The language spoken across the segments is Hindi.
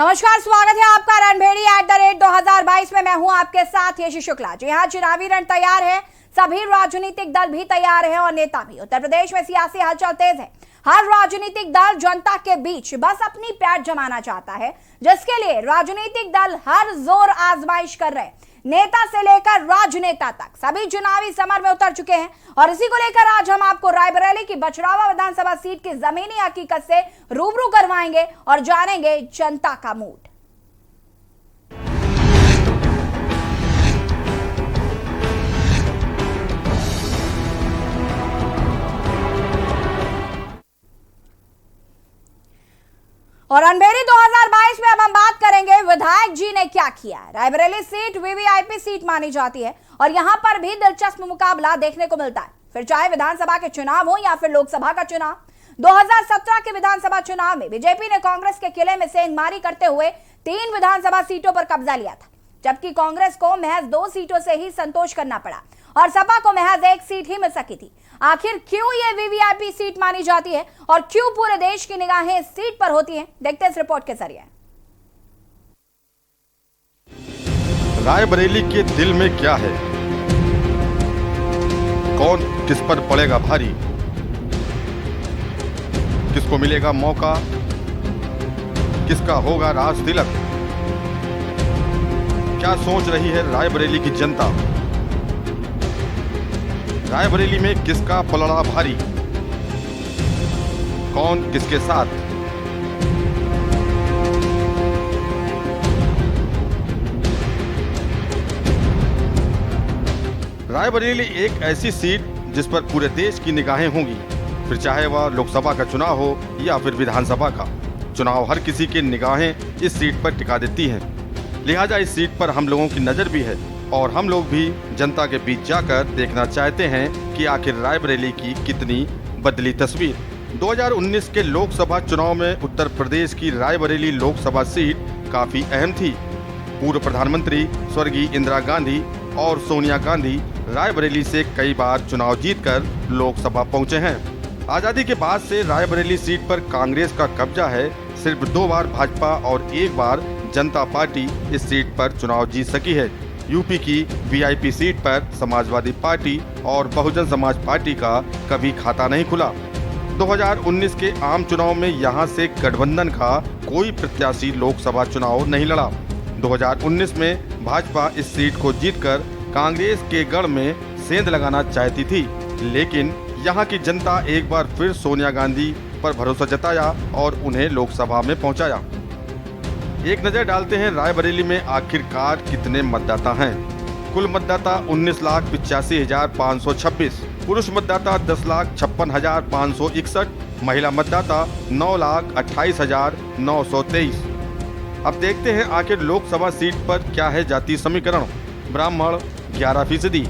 नमस्कार, स्वागत है आपका रणभेड़ी @2022 में। मैं हूं आपके साथ यशी शुक्ला। जी हां, चुनावी रण तैयार है, सभी राजनीतिक दल भी तैयार हैं और नेता भी। उत्तर प्रदेश में सियासी हलचल तेज है। हर राजनीतिक दल जनता के बीच बस अपनी पैठ जमाना चाहता है, जिसके लिए राजनीतिक दल हर जोर आजमाइश कर रहे हैं। नेता से लेकर राजनेता तक सभी चुनावी समर में उतर चुके हैं और इसी को लेकर आज हम आपको रायबरेली की बछरावा विधानसभा सीट की जमीनी हकीकत से रूबरू करवाएंगे और जानेंगे जनता का मूड। और रणभेड़ी 2022 में अब हम बात करेंगे विधायक जी ने क्या किया है। रायबरेली सीट वीवीआईपी सीट मानी जाती है और यहां पर भी दिलचस्प मुकाबला देखने को मिलता है, फिर चाहे विधानसभा के चुनाव हो या फिर लोकसभा का चुनाव। 2017 के विधानसभा चुनाव में बीजेपी ने कांग्रेस के किले में सेंधमारी करते हुए 3 विधानसभा सीटों पर कब्जा लिया था, जबकि कांग्रेस को महज 2 सीटों से ही संतोष करना पड़ा और सपा को महज 1 सीट ही मिल सकी थी। आखिर क्यों ये वीवीआईपी सीट मानी जाती है और क्यों पूरे देश की निगाहें इस सीट पर होती हैं, देखते हैं इस रिपोर्ट के जरिए। रायबरेली के दिल में क्या है, कौन किस पर पड़ेगा भारी, किसको मिलेगा मौका, किसका होगा राज तिलक, क्या सोच रही है रायबरेली की जनता, रायबरेली में किसका पलड़ा भारी, कौन किसके साथ। रायबरेली एक ऐसी सीट जिस पर पूरे देश की निगाहें होंगी, फिर चाहे वह लोकसभा का चुनाव हो या फिर विधानसभा का चुनाव, हर किसी की निगाहें इस सीट पर टिका देती हैं। लिहाजा इस सीट पर हम लोगों की नजर भी है और हम लोग भी जनता के बीच जाकर देखना चाहते हैं कि आखिर रायबरेली की कितनी बदली तस्वीर। 2019 के लोकसभा चुनाव में उत्तर प्रदेश की रायबरेली लोकसभा सीट काफी अहम थी। पूर्व प्रधानमंत्री स्वर्गीय इंदिरा गांधी और सोनिया गांधी रायबरेली से कई बार चुनाव जीतकर लोकसभा पहुंचे हैं। आजादी के बाद से रायबरेली सीट पर कांग्रेस का कब्जा है। सिर्फ 2 बार भाजपा और 1 बार जनता पार्टी इस सीट पर चुनाव जीत सकी है। यूपी की वीआईपी सीट पर समाजवादी पार्टी और बहुजन समाज पार्टी का कभी खाता नहीं खुला। 2019 के आम चुनाव में यहां से गठबंधन का कोई प्रत्याशी लोकसभा चुनाव नहीं लड़ा। 2019 में भाजपा इस सीट को जीतकर कांग्रेस के गढ़ में सेंध लगाना चाहती थी, लेकिन यहां की जनता एक बार फिर सोनिया गांधी पर भरोसा जताया और उन्हें लोकसभा में पहुंचाया। एक नजर डालते हैं रायबरेली में आखिरकार कितने मतदाता हैं। कुल मतदाता 19,85,526, पुरुष मतदाता 10,56,561, महिला मतदाता 9,28,923। अब देखते हैं आखिर लोकसभा सीट पर क्या है जातीय समीकरण। ब्राह्मण 11%,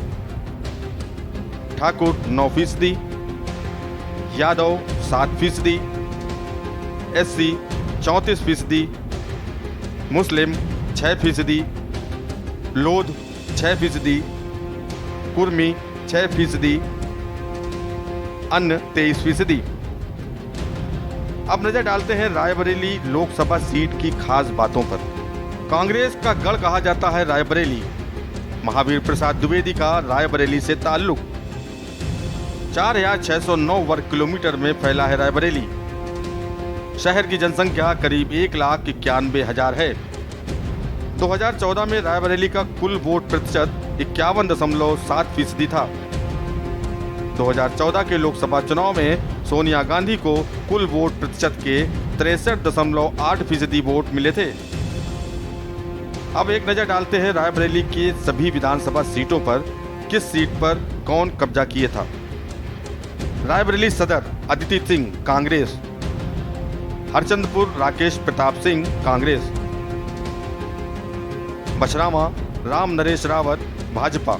ठाकुर 9%, यादव 7%, एससी 34%, मुस्लिम 6%, लोध 6%, कुर्मी 6%, अन्य 23%। अब नजर डालते हैं रायबरेली लोकसभा सीट की खास बातों पर। कांग्रेस का गढ़ कहा जाता है रायबरेली। महावीर प्रसाद द्विवेदी का रायबरेली से ताल्लुक। 4,609 वर्ग किलोमीटर में फैला है रायबरेली। शहर की जनसंख्या करीब 1,91,000 है। 2014 में रायबरेली का कुल वोट प्रतिशत 51.7% था। 2014 के लोकसभा चुनाव में सोनिया गांधी को कुल वोट प्रतिशत के 63.8% वोट मिले थे। अब एक नजर डालते हैं रायबरेली के सभी विधानसभा सीटों पर किस सीट पर कौन कब्जा किए था। रायबरेली सदर अदिति सिंह कांग्रेस, हरचंदपुर राकेश प्रताप सिंह कांग्रेस, बछरावा राम नरेश रावत भाजपा,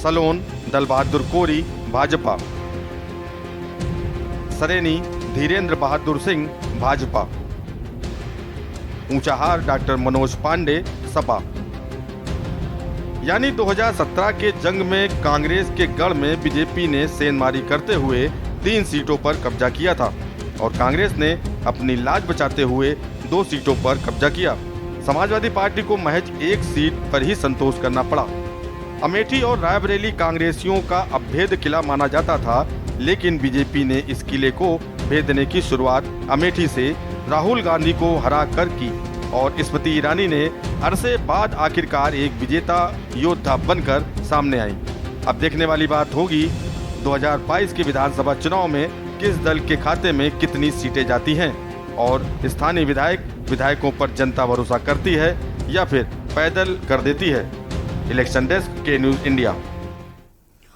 सलोन दल बहादुर कोरी भाजपा, सरेनी धीरेन्द्र बहादुर सिंह भाजपा, ऊंचाहार डॉक्टर मनोज पांडे सपा। यानी 2017 के जंग में कांग्रेस के गढ़ में बीजेपी ने सेंधमारी करते हुए 3 सीटों पर कब्जा किया था और कांग्रेस ने अपनी लाज बचाते हुए 2 सीटों पर कब्जा किया। समाजवादी पार्टी को महज 1 सीट पर ही संतोष करना पड़ा। अमेठी और रायबरेली कांग्रेसियों का अभेद्य किला माना जाता था, लेकिन बीजेपी ने इस किले को भेदने की शुरुआत अमेठी से राहुल गांधी को हरा कर की और स्मृति ईरानी ने अरसे बाद आखिरकार एक विजेता योद्धा बनकर सामने आई। अब देखने वाली बात होगी 2022 के विधानसभा चुनाव में किस दल के खाते में कितनी सीटें जाती हैं और स्थानीय विधायकों पर जनता भरोसा करती है या फिर पैदल कर देती है। इलेक्शन डेस्क के न्यूज इंडिया।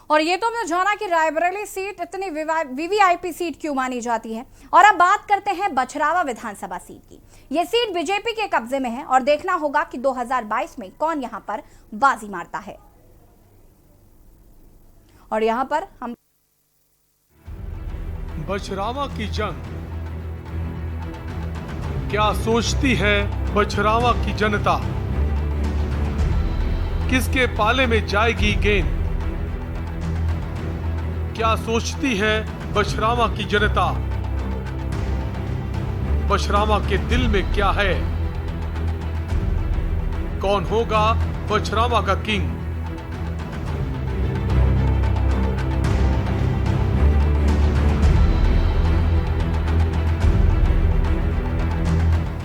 और ये तो हमने जाना कि रायबरेली सीट इतनी वीवीआईपी सीट क्यों मानी जाती है। और अब बात करते हैं बछरावा विधानसभा सीट की। ये सीट बीजेपी के कब्जे में है और देखना होगा कि 2022 में कौन यहां पर बाजी मारता है। और यहां पर हम बछरावा की जंग, क्या सोचती है बछरावा की जनता? किसके पाले में जाएगी गेंद? क्या सोचती है बछरावा की जनता? बछरावा के दिल में क्या है? कौन होगा बछरावा का किंग?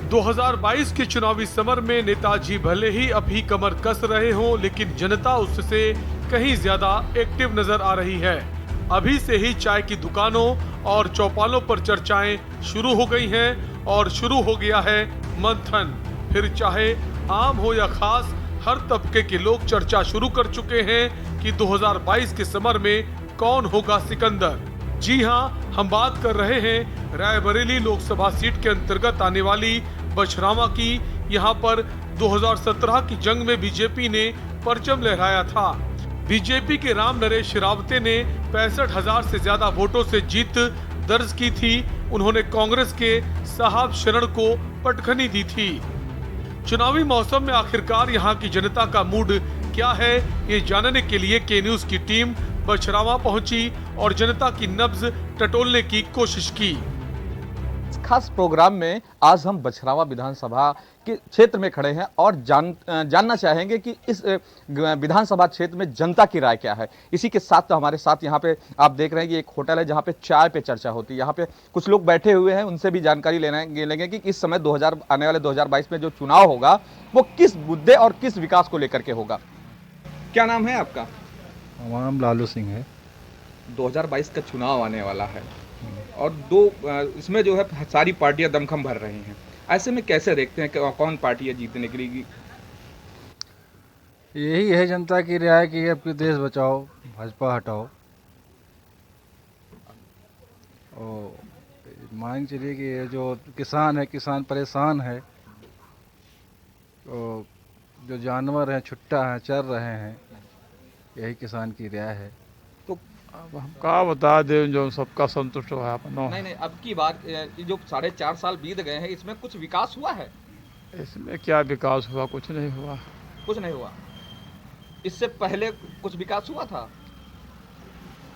दो 2022 के चुनावी समर में नेताजी भले ही अभी कमर कस रहे हों, लेकिन जनता उससे कहीं ज्यादा एक्टिव नजर आ रही है। अभी से ही चाय की दुकानों और चौपालों पर चर्चाएं शुरू हो गई हैं और शुरू हो गया है मंथन। फिर चाहे आम हो या खास, हर तबके के लोग चर्चा शुरू कर चुके हैं कि 2022 के समर में कौन होगा सिकंदर। जी हां, हम बात कर रहे हैं रायबरेली लोकसभा सीट के अंतर्गत आने वाली बछरावा की। यहां पर 2017 की जंग में बीजेपी ने परचम लहराया था। बीजेपी के राम नरेश रावते ने 65,000 से ज्यादा वोटों से जीत दर्ज की थी। उन्होंने कांग्रेस के साहब शरण को पटखनी दी थी। चुनावी मौसम में आखिरकार यहां की जनता का मूड क्या है, ये जानने के लिए के न्यूज की टीम बछरावा पहुंची और जनता की नब्ज टटोलने की कोशिश की। खास प्रोग्राम में आज हम बछरावा विधानसभा के क्षेत्र में खड़े हैं और जानना चाहेंगे कि इस विधानसभा क्षेत्र में जनता की राय क्या है। इसी के साथ तो हमारे साथ यहाँ पे आप देख रहे हैं कि एक होटल है जहाँ पे चाय पे चर्चा होती है। यहाँ पे कुछ लोग बैठे हुए हैं, उनसे भी जानकारी लेंगे कि इस समय आने वाले 2022 में जो चुनाव होगा वो किस मुद्दे और किस विकास को लेकर के होगा। क्या नाम है आपका? हमारा नाम लालू सिंह है। 2022 का चुनाव आने वाला है और इसमें जो है सारी पार्टियां दमखम भर रही हैं। ऐसे में कैसे देखते हैं कि कौन पार्टी है जीतने के लिए? यही है जनता की राय कि अब देश बचाओ, भाजपा हटाओ। और मान चलिए कि ये जो किसान है, किसान परेशान है। तो जो जानवर हैं छुट्टा हैं, चर रहे हैं, यही किसान की राय है। तो अब हम का बता दें जो सबका संतुष्ट हुआ अपना। नहीं, अब की बात जो 4.5 साल बीत गए हैं, इसमें कुछ विकास हुआ है? इसमें क्या विकास हुआ? कुछ नहीं हुआ। कुछ नहीं हुआ। इससे पहले कुछ विकास हुआ था?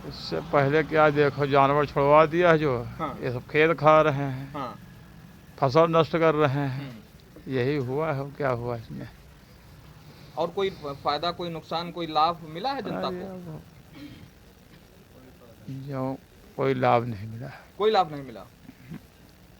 इससे पहले क्या देखो, जानवर छुड़वा दिया है जो। हाँ। ये सब खेत खा रहे हैं। हाँ। फसल नष्ट कर रहे हैं। यही हुआ है। क्या हुआ इसमें? और कोई फायदा, कोई नुकसान, कोई लाभ मिला है जनता को? जो कोई लाभ नहीं मिला। कोई लाभ नहीं मिला।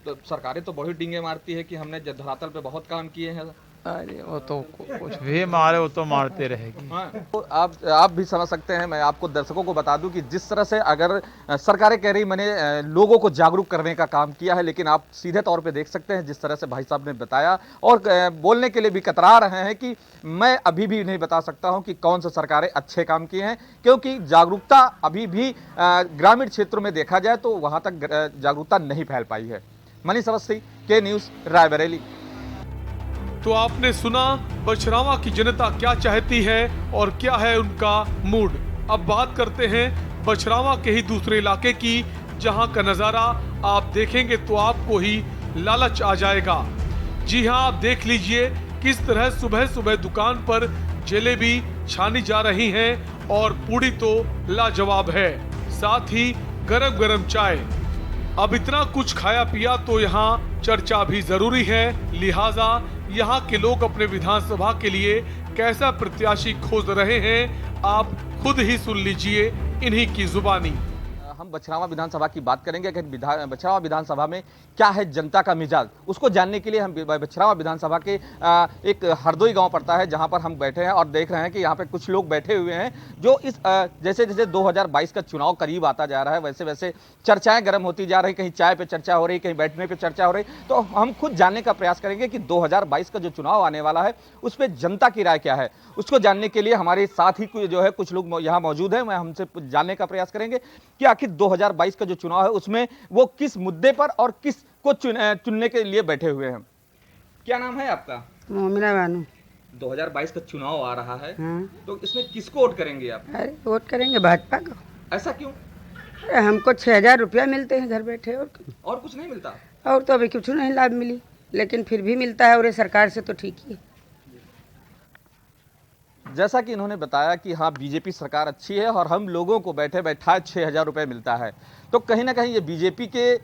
तो सरकारें तो बहुत डींगे मारती है कि हमने धरातल पे बहुत काम किए हैं। अरे वो तो कुछ भी मारे, वो तो मारते रहेगी। हाँ। तो आप भी समझ सकते हैं। मैं आपको दर्शकों को बता दूं कि जिस तरह से अगर सरकारें कह रही मैंने लोगों को जागरूक करने का काम किया है, लेकिन आप सीधे तौर पे देख सकते हैं जिस तरह से भाई साहब ने बताया और बोलने के लिए भी कतरा रहे हैं कि मैं अभी भी नहीं बता सकता हूं कि कौन सी सरकारें अच्छे काम किए हैं, क्योंकि जागरूकता अभी भी ग्रामीण क्षेत्रों में देखा जाए तो वहां तक जागरूकता नहीं फैल पाई है। मनीष अवस्थी, के न्यूज, रायबरेली। तो आपने सुना बछरावा की जनता क्या चाहती है और क्या है उनका मूड। अब बात करते हैं बछरावा के ही दूसरे इलाके की, जहां का नजारा आप देखेंगे तो आपको ही लालच आ जाएगा। जी हां, आप देख लीजिए किस तरह सुबह सुबह दुकान पर जलेबी छानी जा रही हैं और पूड़ी तो लाजवाब है, साथ ही गरम गरम चाय। अब इतना कुछ खाया पिया तो यहाँ चर्चा भी जरूरी है, लिहाजा यहाँ के लोग अपने विधानसभा के लिए कैसा प्रत्याशी खोज रहे हैं, आप खुद ही सुन लीजिए इन्हीं की जुबानी। हम बछरावा विधानसभा की बात करेंगे कि बछरावा विधानसभा में क्या है जनता का मिजाज, उसको जानने के लिए हम बछरावा विधानसभा के एक हरदोई गांव पड़ता है जहां पर हम बैठे हैं और देख रहे हैं कि यहां पे कुछ लोग बैठे हुए हैं जो इस जैसे जैसे 2022 का चुनाव करीब आता जा रहा है वैसे वैसे चर्चाएं गर्म होती जा रही, कहीं चाय पे चर्चा हो रही, कहीं बैठने पे चर्चा हो रही। तो हम खुद जानने का प्रयास करेंगे कि 2022 का जो चुनाव आने वाला है उस पर जनता की राय क्या है, उसको जानने के लिए हमारे साथ ही जो है कुछ लोग यहाँ मौजूद हैं। मैं हमसे जानने का प्रयास करेंगे कि आखिर 2022 का जो चुनाव है उसमें वो किस मुद्दे पर और किस को चुनने के लिए बैठे हुए हैं। क्या नाम है आपका? मोमिना बानू। 2022 का चुनाव आ रहा है, हाँ। तो इसमें किसको वोट करेंगे आप? अरे वोट करेंगे भाजपा को। ऐसा क्यों? अरे हमको 6,000 रुपया मिलते हैं घर बैठे, और कुछ नहीं मिलता? और तो अभी कुछ नहीं लाभ मिली, लेकिन फिर भी मिलता है और ये सरकार से तो ठीक ही है। जैसा कि इन्होंने बताया कि हाँ बीजेपी सरकार अच्छी है और हम लोगों को बैठे बैठा 6,000 रुपये मिलता है, तो कहीं ना कहीं ये बीजेपी के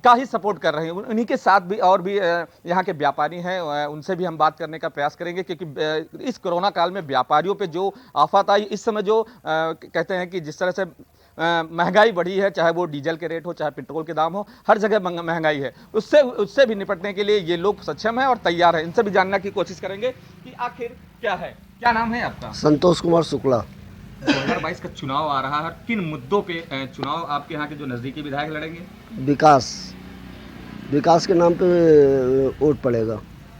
का ही सपोर्ट कर रहे हैं। उन्हीं के साथ भी और भी यहाँ के व्यापारी हैं, उनसे भी हम बात करने का प्रयास करेंगे क्योंकि इस कोरोना काल में व्यापारियों पे जो आफत आई, इस समय जो कहते हैं कि जिस तरह से महंगाई बढ़ी है, चाहे वो डीजल के रेट हो, चाहे पेट्रोल के दाम हो, हर जगह महंगाई है, उससे भी निपटने के लिए ये लोग सक्षम हैं और तैयार हैं। इनसे भी जानने की कोशिश करेंगे कि आखिर क्या है। क्या नाम है आपका? संतोष कुमार शुक्ला। 2022 का चुनाव आ रहा है, किन मुद्दों पे चुनाव आपके यहाँ के जो नजदीकी विधायक लड़ेंगे? विकास के नाम पे वोट पड़ेगा।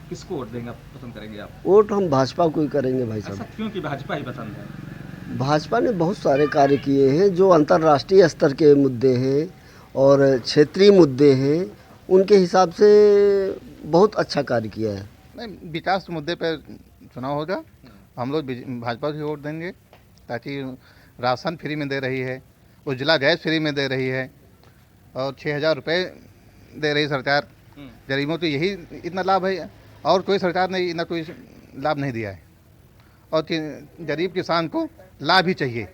किसको वोट देंगे, पसंद करेंगे आप? वोट हम भाजपा को ही करेंगे भाई ऐसा साहब। क्यों कि भाजपा ही पसंद है? भाजपा ने बहुत सारे कार्य किए हैं, जो अंतर्राष्ट्रीय स्तर के मुद्दे हैं और क्षेत्रीय मुद्दे हैं, उनके हिसाब से बहुत अच्छा कार्य किया है। नहीं, विकास मुद्दे पर चुनाव होगा, हम लोग भाजपा को वोट देंगे ताकि राशन फ्री में दे रही है, उज्ज्वला गैस फ्री में दे रही है और 6,000 रुपये दे रही सरकार। गरीबों को यही इतना लाभ है और कोई सरकार ने इतना कोई लाभ नहीं दिया है और गरीब किसान को लाभ ही चाहिए।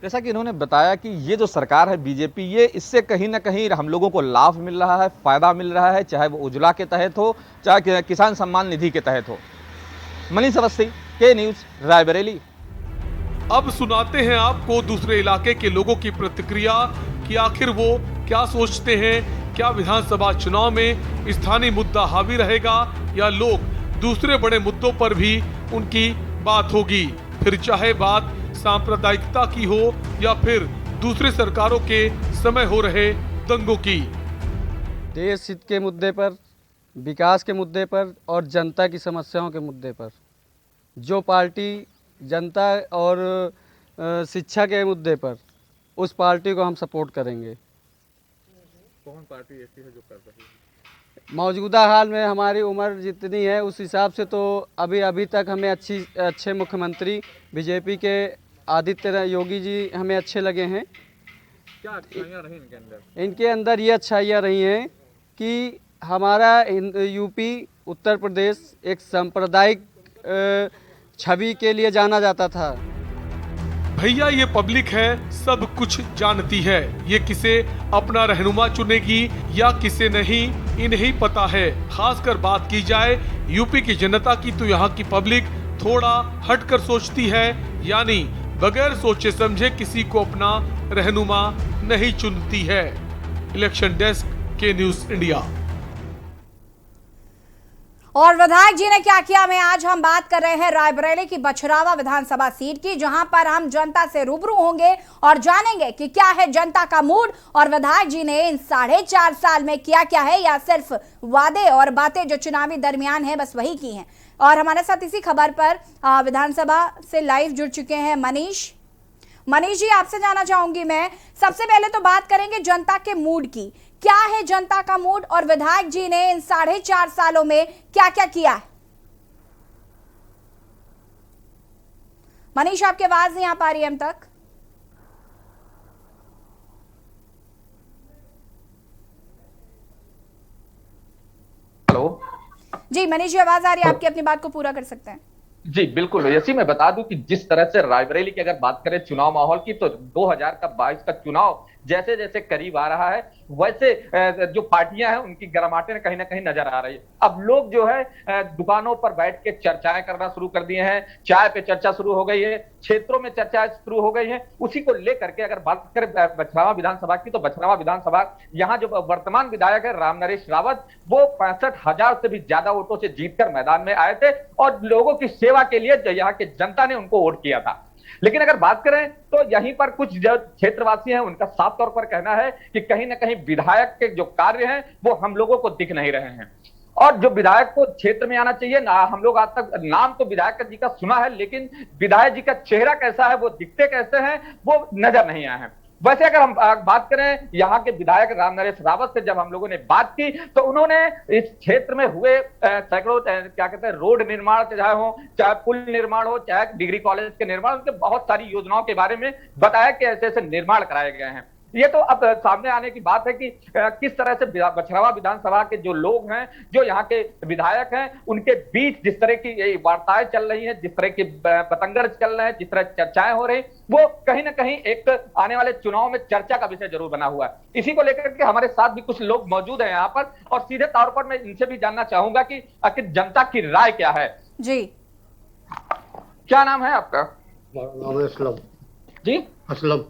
जैसा कि इन्होंने बताया कि ये जो सरकार है बीजेपी, ये इससे कहीं ना कहीं हम लोगों को लाभ मिल रहा है, फायदा मिल रहा है, चाहे वो उज्ज्वला के तहत हो, चाहे किसान सम्मान निधि के तहत हो। मनीष अवस्थी, के न्यूज़, रायबरेली। अब सुनाते हैं आपको दूसरे इलाके के लोगों की प्रतिक्रिया कि आखिर वो क्या सोचते हैं, क्या विधानसभा चुनाव में स्थानीय मुद्दा हावी रहेगा या लोग दूसरे बड़े मुद्दों पर भी उनकी बात होगी, फिर चाहे बात सांप्रदायिकता की हो या फिर दूसरे सरकारों के समय हो रहे दंगों की। देश हित के मुद्दे पर, विकास के मुद्दे पर और जनता की समस्याओं के मुद्दे पर जो पार्टी जनता और शिक्षा के मुद्दे पर, उस पार्टी को हम सपोर्ट करेंगे। कौन पार्टी ऐसी है जो कर रही है? मौजूदा हाल में हमारी उम्र जितनी है उस हिसाब से तो अभी तक हमें अच्छे मुख्यमंत्री बीजेपी के आदित्य योगी जी हमें अच्छे लगे हैं। क्या अच्छाइयाँ रही इनके अंदर? इनके अंदर ये अच्छाइयाँ रही हैं कि हमारा यूपी उत्तर प्रदेश एक सांप्रदायिक छवि के लिए जाना जाता था। भैया ये पब्लिक है, सब कुछ जानती है, ये किसे अपना रहनुमा चुनेगी या किसे नहीं इन्हें पता है। खासकर बात की जाए यूपी की जनता की तो यहाँ की पब्लिक थोड़ा हटकर सोचती है, यानी बगैर सोचे समझे किसी को अपना रहनुमा नहीं चुनती है। इलेक्शन डेस्क, के न्यूज़ इंडिया। और विधायक जी ने क्या किया में आज हम बात कर रहे हैं रायबरेली की बछरावा विधानसभा सीट की, जहां पर हम जनता से रूबरू होंगे और जानेंगे कि क्या है जनता का मूड और विधायक जी ने इन 4.5 साल में किया क्या है या सिर्फ वादे और बातें जो चुनावी दरमियान है बस वही की हैं। और हमारे साथ इसी खबर पर विधानसभा से लाइव जुड़ चुके हैं मनीष जी, आपसे जानना चाहूंगी मैं, सबसे पहले तो बात करेंगे जनता के मूड की। क्या है जनता का मूड और विधायक जी ने इन 4.5 सालों में क्या क्या किया है? मनीष, आपकी आवाज नहीं आ पा रही है हम तक। हेलो जी मनीष जी, आवाज आ रही है आपकी, अपनी बात को पूरा कर सकते हैं। जी बिल्कुल। यसी मैं बता दूं कि जिस तरह से रायबरेली की अगर बात करें चुनाव माहौल की, तो 2022 का चुनाव जैसे जैसे करीब आ रहा है वैसे जो पार्टियां हैं उनकी गरमाटे कहीं ना कहीं नजर आ रही है। अब लोग जो है दुकानों पर बैठ के चर्चाएं करना शुरू कर दिए हैं, चाय पे चर्चा शुरू हो गई है, क्षेत्रों में चर्चाएं शुरू हो गई हैं। उसी को लेकर के अगर बात करें बछरावा विधानसभा की, तो बछरावा विधानसभा यहाँ जो वर्तमान विधायक है रामनरेश रावत, वो 65,000 से भी ज्यादा वोटों से जीतकर मैदान में आए थे और लोगों की सेवा के लिए यहाँ के जनता ने उनको वोट किया था। लेकिन अगर बात करें तो यहीं पर कुछ जो क्षेत्रवासी हैं उनका साफ तौर पर कहना है कि कहीं ना कहीं विधायक के जो कार्य हैं वो हम लोगों को दिख नहीं रहे हैं, और जो विधायक को क्षेत्र में आना चाहिए ना, हम लोग आज तक नाम तो विधायक जी का सुना है, लेकिन विधायक जी का चेहरा कैसा है, वो दिखते कैसे हैं, वो नजर नहीं आए हैं। वैसे अगर हम बात करें यहाँ के विधायक रामनरेश रावत से जब हम लोगों ने बात की तो उन्होंने इस क्षेत्र में हुए सैकड़ों क्या कहते हैं रोड निर्माण चाहे हो, चाहे पुल निर्माण हो, चाहे डिग्री कॉलेज के निर्माण, उनके बहुत सारी योजनाओं के बारे में बताया कि ऐसे ऐसे निर्माण कराए गए हैं। ये तो अब सामने आने की बात है कि किस तरह से बछरावा विधानसभा के जो लोग हैं, जो यहाँ के विधायक हैं, उनके बीच जिस तरह की वार्ताएं चल रही हैं, जिस तरह की पतंगर चल रहे हैं, जिस तरह चर्चाएं हो रही, वो कहीं ना कहीं एक आने वाले चुनाव में चर्चा का विषय जरूर बना हुआ है। इसी को लेकर के हमारे साथ भी कुछ लोग मौजूद हैं यहाँ पर, और सीधे तौर पर मैं इनसे भी जानना चाहूंगा कि आखिर जनता की राय क्या है। जी, क्या नाम है आपका? नाम है असलम। जी असलम।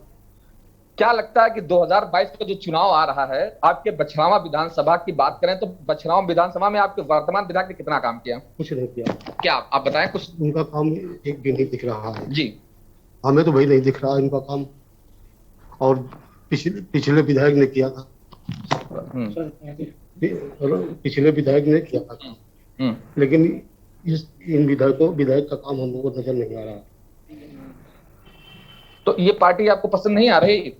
क्या लगता है कि 2022 का जो चुनाव आ रहा है, आपके बछरावा विधानसभा की बात करें तो बछरावा विधानसभा में आपके वर्तमान विधायक ने कितना काम किया? कुछ नहीं किया। क्या आप बताएं कुछ? उनका काम एक भी नहीं दिख रहा है जी। हमें तो भाई नहीं दिख रहा इनका काम, और पिछले विधायक ने किया था, पिछले विधायक ने किया था, लेकिन इन विधायक का काम हम लोगों को नजर नहीं आ रहा। तो ये पार्टी आपको पसंद नहीं आ रही?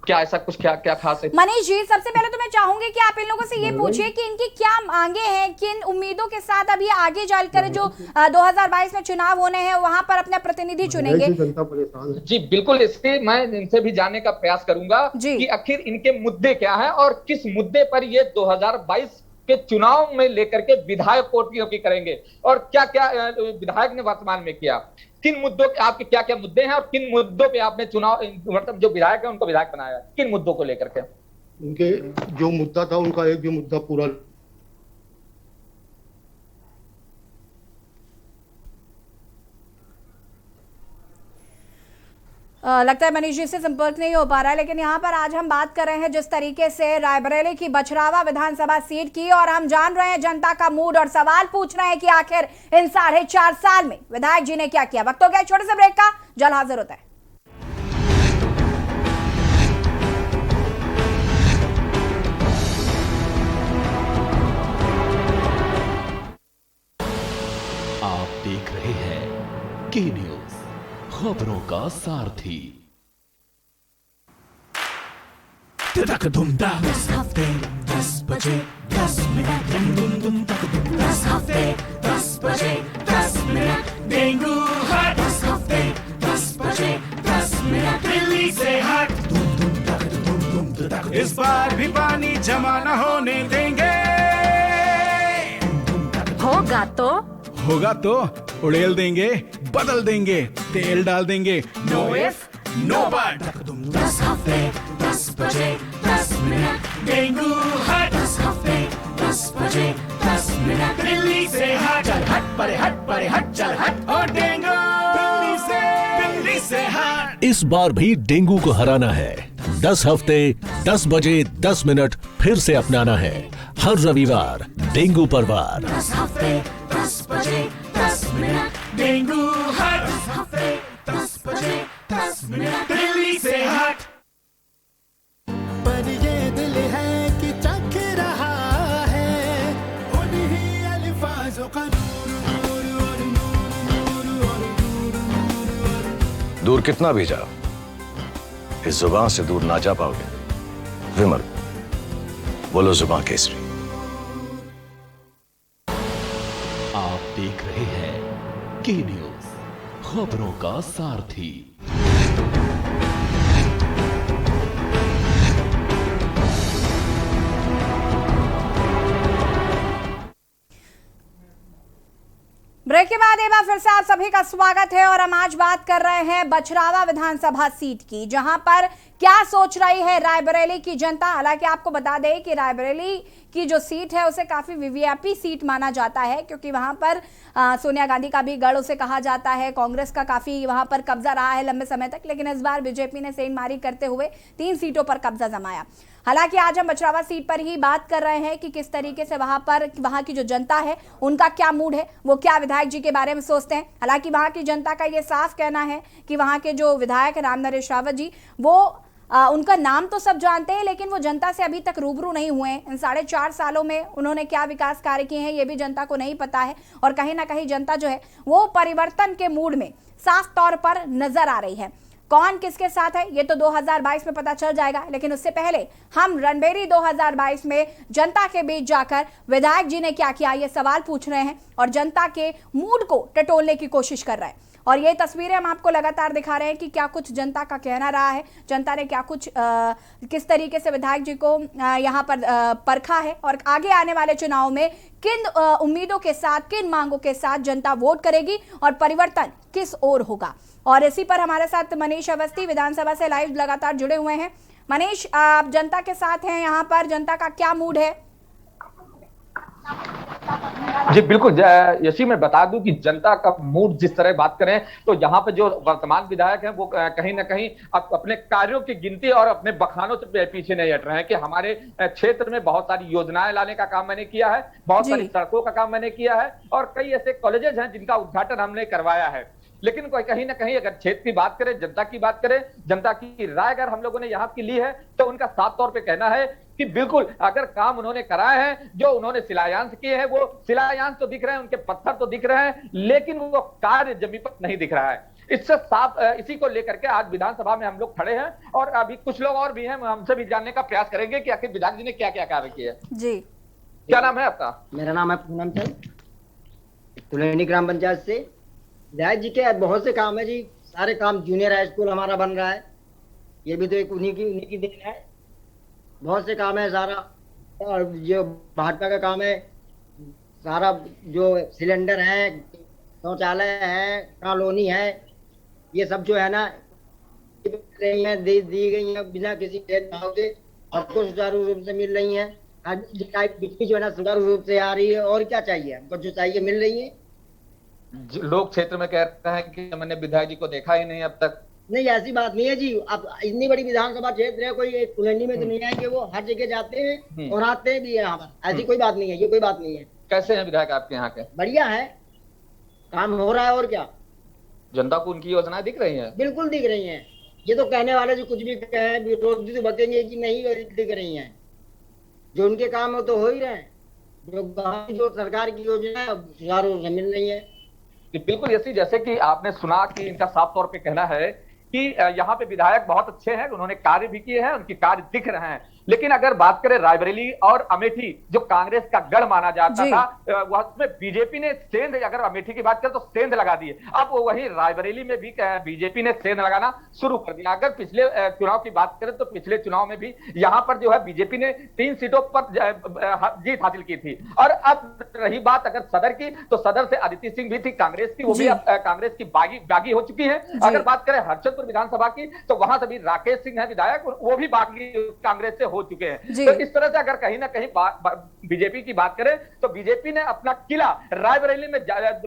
क्या ऐसा कुछ क्या खास है? मनीष जी, सबसे पहले तो मैं चाहूंगी कि आप इन लोगों से ये पूछिए कि इनकी क्या मांगे हैं, किन उम्मीदों के साथ अभी आगे चलकर जो 2022 में चुनाव होने हैं वहां पर अपने प्रतिनिधि चुनेंगे। जनता परेशान है। जी बिल्कुल, इसके मैं इनसे भी जानने का प्रयास करूंगा कि आखिर इनके मुद्दे क्या हैं और किस मुद्दे पर ये 2022 के चुनाव में लेकर के विधायक कोटियों की करेंगे, और क्या क्या विधायक ने वर्तमान में किया, किन मुद्दों के आपके क्या क्या मुद्दे हैं और किन मुद्दों पे आपने चुनाव मतलब जो विधायक है उनको विधायक बनाया, किन मुद्दों को लेकर के? उनके जो मुद्दा था उनका एक भी मुद्दा पूरा लगता है मनीष जी से संपर्क नहीं हो पा रहा है, लेकिन यहाँ पर आज हम बात कर रहे हैं जिस तरीके से रायबरेली की बछरावा विधानसभा सीट की, और हम जान रहे हैं जनता का मूड और सवाल पूछ रहे हैं कि आखिर इन 4.5 साल में विधायक जी ने क्या किया। वक्त हो गया छोटे से ब्रेक का, जल्द हाजिर होता है। आप देख रहे हैं के न्यूज, खबरों का सारथी। 10 हफ्ते 10 बजे 10 मिनट, दस हफ्ते 10 बजे 10 मिनट, डेंगू हट 10 हफ्ते 10 बजे 10 मिनट, दिल्ली से हट। इस बार भी पानी जमा न होने देंगे, होगा तो उड़ेल देंगे, बदल देंगे, तेल डाल देंगे, नो इफ नो बट। 10 हफ्ते 10 बजे 10 मिनट, डेंगू हट 10 हफ्ते 10 बजे 10 मिनट, दिल्ली से हट, चल हट परे हट चल हट, और डेंगू दिल्ली से हट। इस बार भी डेंगू को हराना है। 10 हफ्ते 10 बजे 10 मिनट फिर से अपनाना है। हर रविवार डेंगू पर वार। 10 हफ्ते 10 बजे 10 मिनट, डेंगू हट 10 हफ्ते 10 बजे 10 मिनट, दिल्ली से हट। पर ये दिल है कि चख रहा है उन्हीं अल्फाजों का दूर कितना भी जाओ, इस जुबान से दूर ना जा पाओगे। विमल, बोलो जुबान केसरी। आप देख रहे हैं के न्यूज, खबरों का सारथी। ब्रेक के बाद एक बार फिर से आप सभी का स्वागत है और हम आज बात कर रहे हैं बछरावा विधानसभा सीट की, जहां पर क्या सोच रही है रायबरेली की जनता। हालांकि आपको बता दें कि रायबरेली की जो सीट है उसे काफी वीवीआईपी सीट माना जाता है, क्योंकि वहां पर सोनिया गांधी का भी गढ़ उसे कहा जाता है। कांग्रेस का काफी वहां पर कब्जा रहा है लंबे समय तक, लेकिन इस बार बीजेपी ने सेंधमारी करते हुए 3 सीटों पर कब्जा जमाया। हालांकि आज हम बछरावा सीट पर ही बात कर रहे हैं कि किस तरीके से वहां की जो जनता है उनका क्या मूड है, वो क्या विधायक जी के बारे में सोचते हैं। हालांकि वहां की जनता का ये साफ कहना है कि वहां के जो विधायक है रामनरेश रावत जी, वो उनका नाम तो सब जानते हैं, लेकिन वो जनता से अभी तक रूबरू नहीं हुए हैं। इन 4.5 सालों में उन्होंने क्या विकास कार्य किए हैं ये भी जनता को नहीं पता है, और कहीं ना कहीं जनता जो है वो परिवर्तन के मूड में साफ तौर पर नजर आ रही है। कौन किसके साथ है ये तो 2022 में पता चल जाएगा, लेकिन उससे पहले हम रणबेरी 2022 में जनता के बीच जाकर विधायक जी ने क्या किया ये सवाल पूछ रहे हैं और जनता के मूड को टटोलने की कोशिश कर रहे हैं। और ये तस्वीरें हम आपको लगातार दिखा रहे हैं कि क्या कुछ जनता का कहना रहा है, जनता ने क्या कुछ किस तरीके से विधायक जी को यहाँ पर परखा है, और आगे आने वाले चुनाव में किन उम्मीदों के साथ, किन मांगों के साथ जनता वोट करेगी और परिवर्तन किस ओर होगा। और इसी पर हमारे साथ मनीष अवस्थी विधानसभा से लाइव लगातार जुड़े हुए हैं। मनीष, आप जनता के साथ हैं, यहाँ पर जनता का क्या मूड है? जी बिल्कुल यशी, मैं बता दूं कि जनता का मूड जिस तरह बात करें तो यहाँ पे जो वर्तमान विधायक हैं वो कहीं ना कहीं अपने कार्यों की गिनती और अपने बखानों से पीछे नहीं हट रहे हैं कि हमारे क्षेत्र में बहुत सारी योजनाएं लाने का काम मैंने किया है, बहुत सारी सड़कों का काम मैंने किया है, और कई ऐसे कॉलेजेस हैं जिनका उद्घाटन हमने करवाया है। लेकिन कहीं ना कहीं अगर क्षेत्र की बात करें, जनता की बात करें, जनता की राय अगर हम लोगों ने यहाँ की ली है तो उनका साफ तौर पे कहना है कि बिल्कुल अगर काम उन्होंने कराए हैं, जो उन्होंने शिलान्यास किए हैं, वो शिलान्यास तो दिख रहे हैं, उनके पत्थर तो दिख रहे हैं, लेकिन वो कार्य जमीन पर नहीं दिख रहा है। इससे साफ इसी को लेकर के आज विधानसभा में हम लोग खड़े हैं, और अभी कुछ लोग और भी हैं, हमसे भी जानने का प्रयास करेंगे कि आखिर विधायक जी ने क्या क्या कार्य किए। जी, क्या नाम है आपका? मेरा नाम है पूनम चंद, तुलैनी ग्राम पंचायत से। विधायक जी के बहुत से काम है जी, सारे काम। जूनियर हाई स्कूल हमारा बन रहा है, ये भी तो एक उन्हीं की देन है। बहुत से काम है सारा, और जो भाजपा का काम है सारा, जो सिलेंडर है, शौचालय है, कॉलोनी है, ये सब जो है ना दी गई है बिना किसी भेदभाव के, सबको सुचारू रूप से मिल रही है। बिजली जो है ना सुचारू रूप से आ रही है, और क्या चाहिए हमको, जो चाहिए मिल रही है। लोग क्षेत्र में कह रहे हैं कि मैंने विधायक जी को देखा ही नहीं अब तक। नहीं, ऐसी बात नहीं है जी। अब इतनी बड़ी विधानसभा क्षेत्र है, कोई तुलनी में तो नहीं है कि वो हर जगह जाते हैं और आते भी है यहाँ पर। ऐसी कोई बात नहीं है, ये कोई बात नहीं है। कैसे हैं विधायक आपके यहाँ के? बढ़िया है, काम हो रहा है, और क्या। जनता को उनकी योजनाएं दिख रही हैं? बिल्कुल दिख रही हैं। ये तो कहने वाले जो कुछ भी कहे, विरोधी तो बतेंगे कि नहीं दिख रही हैं। जो उनके काम है तो हो ही रहे हैं, जो सरकार की योजना है सुचारू रूप से मिल रही है। बिल्कुल यसी, जैसे कि आपने सुना कि इनका साफ तौर पे कहना है कि यहाँ पे विधायक बहुत अच्छे हैं, उन्होंने कार्य भी किए हैं, उनके कार्य दिख रहे हैं। लेकिन अगर बात करें रायबरेली और अमेठी, जो कांग्रेस का गढ़ माना जाता था, वह उसमें बीजेपी ने सेंध, अगर अमेठी की बात करें तो सेंध लगा दी है। अब वही रायबरेली में भी बीजेपी ने सेंध लगाना शुरू कर दिया। अगर पिछले चुनाव की बात करें तो पिछले चुनाव में भी यहाँ पर जो है बीजेपी ने 3 सीटों पर जीत हासिल की थी। और अब रही बात अगर सदर की, तो सदर से अदिति सिंह भी थी कांग्रेस की, वो भी अब कांग्रेस की बागी हो चुकी है। अगर बात करें हरचंदपुर विधानसभा की, तो वहां से भी राकेश सिंह है विधायक, वो भी बागी कांग्रेस से हो चुके हैं। तो इस तरह से अगर कहीं ना कहीं बीजेपी की बात करें तो बीजेपी ने अपना किला रायबरेली में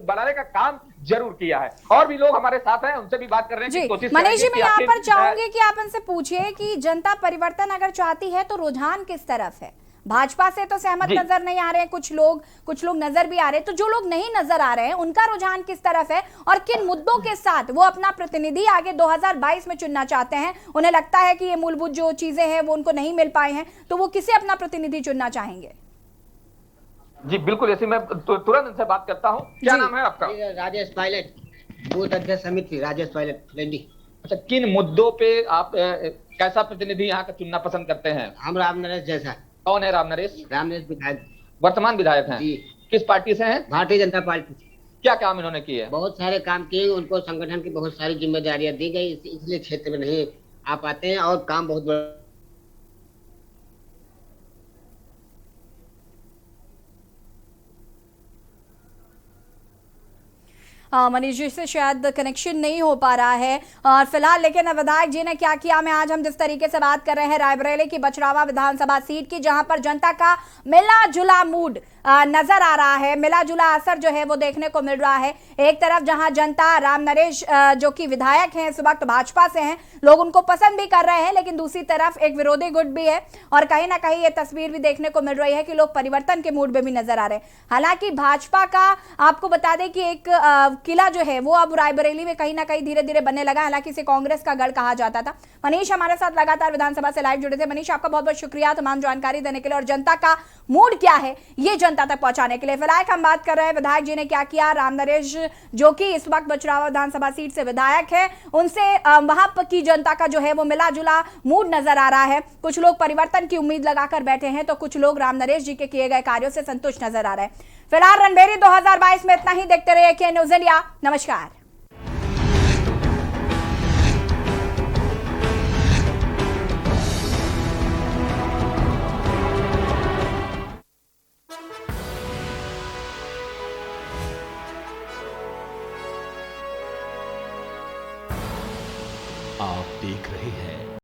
बनाने का काम जरूर किया है। और भी लोग हमारे साथ हैं, उनसे भी बात करने की कोशिश मनीष जी, मैं यहाँ पर चाहूंगी कि आप इनसे पूछिए कि जनता परिवर्तन अगर चाहती है तो रुझान किस तरफ है? भाजपा से तो सहमत नजर नहीं आ रहे हैं कुछ लोग नजर भी आ रहे हैं, तो जो लोग नहीं नजर आ रहे हैं उनका रुझान किस तरफ है और किन मुद्दों के साथ वो अपना प्रतिनिधि आगे 2022 में चुनना चाहते हैं? उन्हें लगता है कि ये मूलभूत जो चीजें हैं वो उनको नहीं मिल पाए हैं, तो वो किसे अपना प्रतिनिधि चुनना चाहेंगे? जी बिल्कुल, ऐसे मैं तुरंत इनसे बात करता हूँ। क्या नाम है आपका? राजेश पायलट, बूथ अध्यक्ष समिति राजेश पायलट रेड्डी। अच्छा, किन मुद्दों पे आप कैसा प्रतिनिधि यहाँ का चुनना पसंद करते हैं? हम रामनरेश जैसा। कौन है रामनरेश? रामनरेश विधायक, वर्तमान विधायक हैं। किस पार्टी से हैं? भारतीय जनता पार्टी। क्या काम इन्होंने किए? बहुत सारे काम किए, उनको संगठन की बहुत सारी जिम्मेदारियां दी गई, इसलिए क्षेत्र में नहीं आ पाते हैं, और काम बहुत बड़ा। मनीष जी से शायद कनेक्शन नहीं हो पा रहा है और फिलहाल, लेकिन विधायक जी ने क्या किया, मैं आज हम जिस तरीके से बात कर रहे हैं रायबरेली की बछरावा विधानसभा सीट की, जहां पर जनता का मिला जुला मूड नजर आ रहा है, मिला जुला असर जो है वो देखने को मिल रहा है। एक तरफ जहां जनता राम नरेश जो कि विधायक हैं इस वक्त भाजपा से हैं, लोग उनको पसंद भी कर रहे हैं, लेकिन दूसरी तरफ एक विरोधी गुट भी है और कहीं ना कहीं ये तस्वीर भी देखने को मिल रही है कि लोग परिवर्तन के मूड में भी नजर आ रहे हैं। हालांकि भाजपा का आपको बता दें कि एक किला जो है वो अब रायबरेली में कहीं ना कहीं धीरे धीरे बनने लगा, हालांकि इसे कांग्रेस का गढ़ कहा जाता था। मनीष हमारे साथ लगातार विधानसभा से लाइव जुड़े थे। मनीष, आपका बहुत बहुत शुक्रिया तमाम जानकारी देने के लिए और जनता का मूड क्या है ये जनता तक पहुंचाने के लिए। फिलहाल हम बात कर रहे हैं विधायक जी ने क्या किया। राम नरेश जो कि इस वक्त बछरावा विधानसभा सीट से विधायक है, उनसे वहां की जनता का जो है वो मिला जुला मूड नजर आ रहा है। कुछ लोग परिवर्तन की उम्मीद लगाकर बैठे हैं तो कुछ लोग राम नरेश जी के किए गए कार्यों से संतुष्ट नजर आ रहे हैं। फिलहाल रणबेरी 2022 में इतना ही। देखते रहिए के न्यूज़ इंडिया। नमस्कार। आप देख रहे हैं